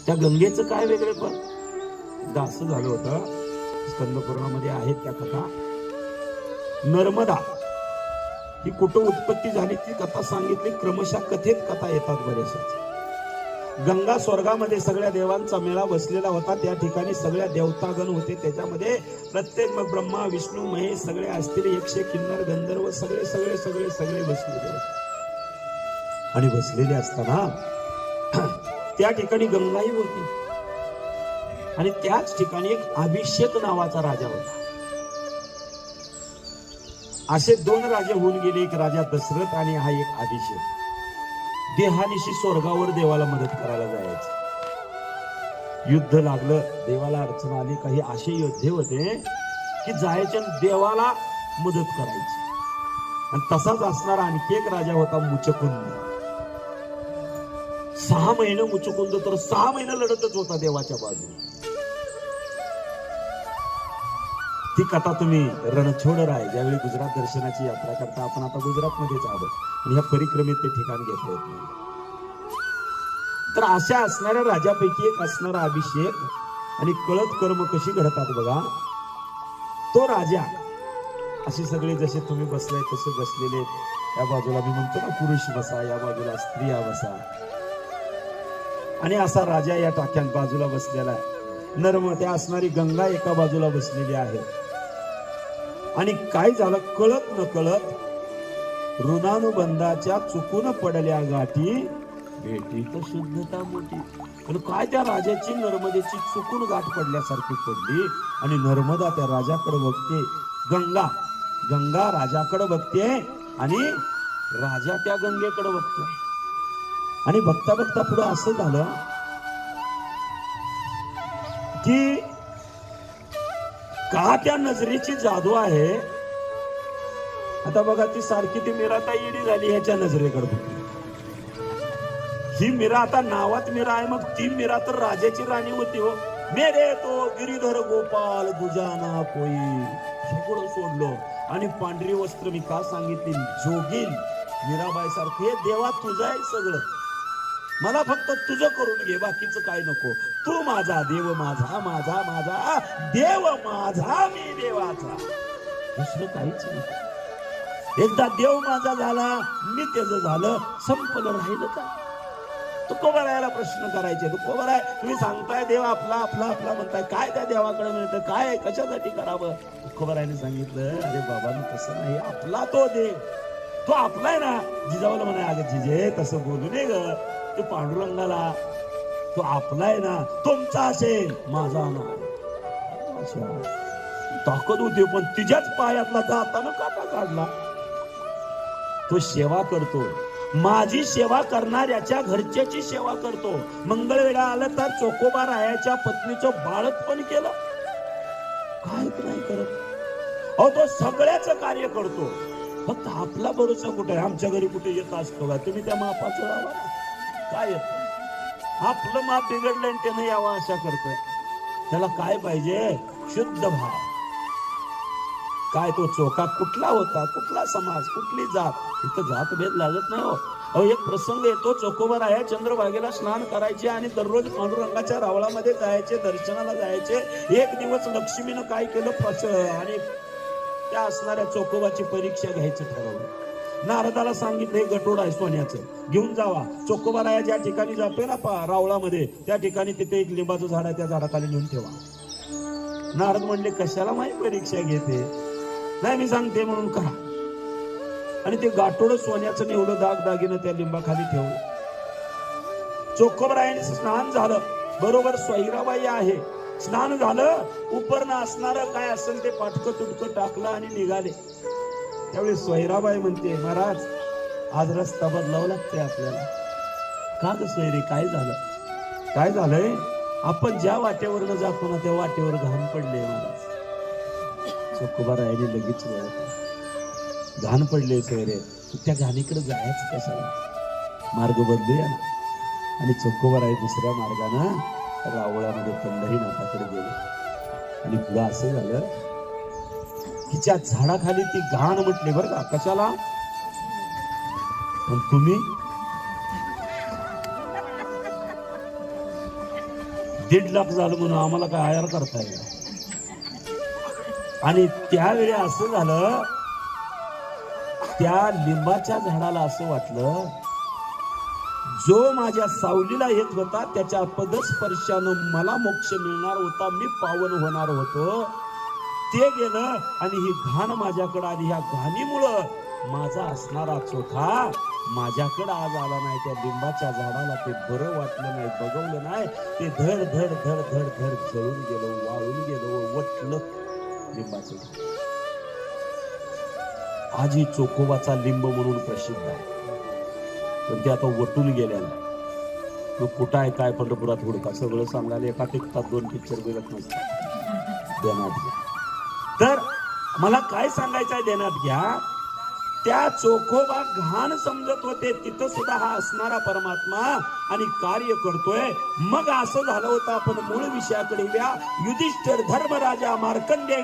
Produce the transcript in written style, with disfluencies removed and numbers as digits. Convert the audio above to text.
त्या गंगेचं काय वेगळे पण एकदा असं झालं होतं, स्कंद पुराणामध्ये आहेत त्या कथा. नर्मदा ही कुठं उत्पत्ती झाली ती कथा सांगितली. क्रमशः कथेत कथा येतात बरेचशाच. गंगा स्वर्गामध्ये सगळ्या देवांचा मेळा बसलेला होता. त्या ठिकाणी सगळ्या देवतागण होते. त्याच्यामध्ये प्रत्येक मग ब्रह्मा विष्णू महेश सगळे असतील, 100 किन्नर गंधर्व सगळे सगळे सगळे सगळे बसलेले होते. आणि बसलेले असताना त्या ठिकाणी गंगाई होती आणि त्याच ठिकाणी एक अभिषेक नावाचा राजा होता. असे 2 राजे होऊन गेले, एक राजा दशरथ आणि हा एक अभिषेक. देहानिशी स्वर्गावर देवाला मदत करायला जायचं. युद्ध लागलं, देवाला अडचण आली. काही असे योद्धे होते की जायचे देवाला मदत करायची. आणि तसाच असणारा आणखी एक राजा होता मुचकुंद. 6 महिने मुचकुंद तर 6 महिने लढतच होता देवाच्या बाजूने. ती कथा तुम्ही रणछोडराय ज्यावेळी गुजरात दर्शनाची यात्रा करता, आपण आता गुजरात मध्येच आहोत आणि ह्या परिक्रमेत ते ठिकाण घेतलं होतं. तर अशा असणाऱ्या राजापैकी एक असणारा अभिषेक आणि कळत कर्म कशी घडतात बघा. तो राजा असे सगळे जसे तुम्ही बसलाय तसे बसलेले, या बाजूला मी म्हणतो ना पुरुष बसा, या बाजूला स्त्रिया बसा. आणि असा राजा या टाक्यात बाजूला बसलेला आहे. नर्मदा असणारी गंगा एका बाजूला बसलेली आहे. आणि काय झालं कळत न कळत ऋणानुबंधाच्या चुकून पडल्या गाठी भेटीत शुद्धता मोठी. पण काय त्या राजाची नर्मदेची चुकून गाठ पडल्यासारखी पडली. आणि नर्मदा त्या राजाकडे बघते, गंगा राजाकडे बघते आणि राजा त्या गंगेकडे बघतोय. आणि बघता बघता पुढे असं झालं की का त्या नजरेची जादू आहे. आता बघा ती सारखी ती मीराताई ईडी झाली ह्याच्या नजरेकडे बघते. ही मीरा आता नावात मीरा आहे, मग ती मीरा तर राजाची राणी होती हो. मेरे तो गिरीधर गोपाल दुजाना कोई, सगळं सोडलं आणि पांढरी वस्त्र मी का सांगितली, जोगीन मीराबाई सारखे, देवा तुझं आहे सगळं, मला फक्त तुझं करून घे, बाकीचं काय नको. तू माझा देव, माझा माझा माझा देव, माझा मी देवाचा, दुसरं काहीच नाही. एकदा देव माझा झाला, मी त्याचं झालं, संपलं. राहिलं का? तुकोबारायाला प्रश्न करायचे. तुकोबाराय तुम्ही सांगताय देव आपला आपला आपला म्हणताय, काय त्या देवाकडे मिळतं, काय कशासाठी करावं? तुकोबारायाने सांगितलं, अरे बाबा तसं नाही, आपला तो देव, तो आपला आहे ना. जिजाऊला म्हणा, अगं जिजे तसं बोलू नये ग, तो पांडुरंगाला तो आपला आहे ना, तुमचा असेल माझा नाही. ताकद होती पण तिच्याच पायातला दातानं काटा काढला. तो सेवा करतो, माझी सेवा करणाऱ्याच्या घरच्याची सेवा करतो. मंगळवेळा आलं तर चोकोबा रायाच्या पत्नीचं बाळंतपण केलं, काय नाही करत. अहो तो सगळ्याच कार्य करतो, फक्त आपला भरोसा कुठे आहे? आमच्या घरी कुठे येत असतो का? तुम्ही त्या मापाचं राहा, काय येत? आपलं माप बिघडलं आणि त्यानं यावं अशा करतोय. त्याला काय पाहिजे? शुद्ध भाव. काय तो चोका कुठला होता, कुठला समाज, कुठली जात, इथं जात भेद लागत नाही हो. अहो एक प्रसंग येतो, चोकोबा राया चंद्रभागेला स्नान करायचे आणि दररोज पांडुरंगाच्या रावळामध्ये जायचे, दर्शनाला जायचे. एक दिवस लक्ष्मीनं काय केलं, आणि त्या असणाऱ्या चोकोबाची परीक्षा घ्यायचं ठरवलं. नारदाला सांगितलं, गटोड आहे सोन्याचं, घेऊन जावा. चोकोबा राया ज्या ठिकाणी जातोय ना रावळामध्ये, त्या ठिकाणी तिथे एक लिंबाचं झाड आहे, त्या झाडाखाली नेऊन ठेवा. नारद म्हणले, कशाला माझी परीक्षा घेते? नाही मी सांगते म्हणून करा. आणि ते गाठोड सोन्याचं एवढं दागदागिनं त्या लिंबाखाली ठेवलं. चोकोबरायाने स्नान झालं, बरोबर सोयराबाई आहे, स्नान झालं, उपरनं असणारं काय असेल ते पाटकं तुटकं टाकलं आणि निघाले. त्यावेळी सोयराबाई म्हणते, महाराज आज रस्ता बदलावा लागतोय आपल्याला. का ग सोयरे, काय झालं? काय झालंय? आपण ज्या वाटेवरनं जातो ना त्या वाटेवर घाण पडले महाराज. चोकोबारायाने लगेच घाण पडले सोयरे, त्या घाणीकडे जायचं कशाला? मार्ग बदलूया ना. आणि चोकोबाराय दुसऱ्या मार्गानं रावळामध्ये पंढरीनाथाकडे गेले. आणि पुढं असं झालं, तिच्या झाडाखाली ती घाण म्हटली बरं का, कशाला? पण तुम्ही 1.5 लाख झालं म्हणून आम्हाला काय आयार करता येईल. आणि त्यावेळी असं झालं, त्या लिंबाच्या झाडाला असं वाटलं, जो माझ्या सावलीला येत होता त्याच्या पदस्पर्शानं मला मोक्ष मिळणार होता, मी पावन होणार होतो, ते गेलं आणि ही घाण माझ्याकडे आली. ह्या घाणीमुळं माझा असणारा चोथा माझ्याकडे आज आला नाही. त्या लिंबाच्या झाडाला ते बरं वाटलं नाही, बघवलं नाही, ते धड धड धड धड धड जळून गेलं, वाळून गेलं, वटलं लिंबाचं झाड. आजी चोखोबाचा लिंब म्हणून प्रसिद्ध आहे, पण ते आता वटून गेलेलं आहे. तो कुठं आहे, काय पंढरपुरात हुडका, सगळं सांगायला एका टिकतात 2 पिक्चर बघत नसतात. ध्यानात घ्या. तर मला काय सांगायचं आहे, ध्यानात घ्या. त्या चोखोबा घाण समजत होते, तिथं सुद्धा हा असणारा परमात्मा आणि कार्य करतोय. मग असं झालं होतं. आपण मूळ विषयाकडे या. युधिष्ठिर धर्मराजा मार्कंडेय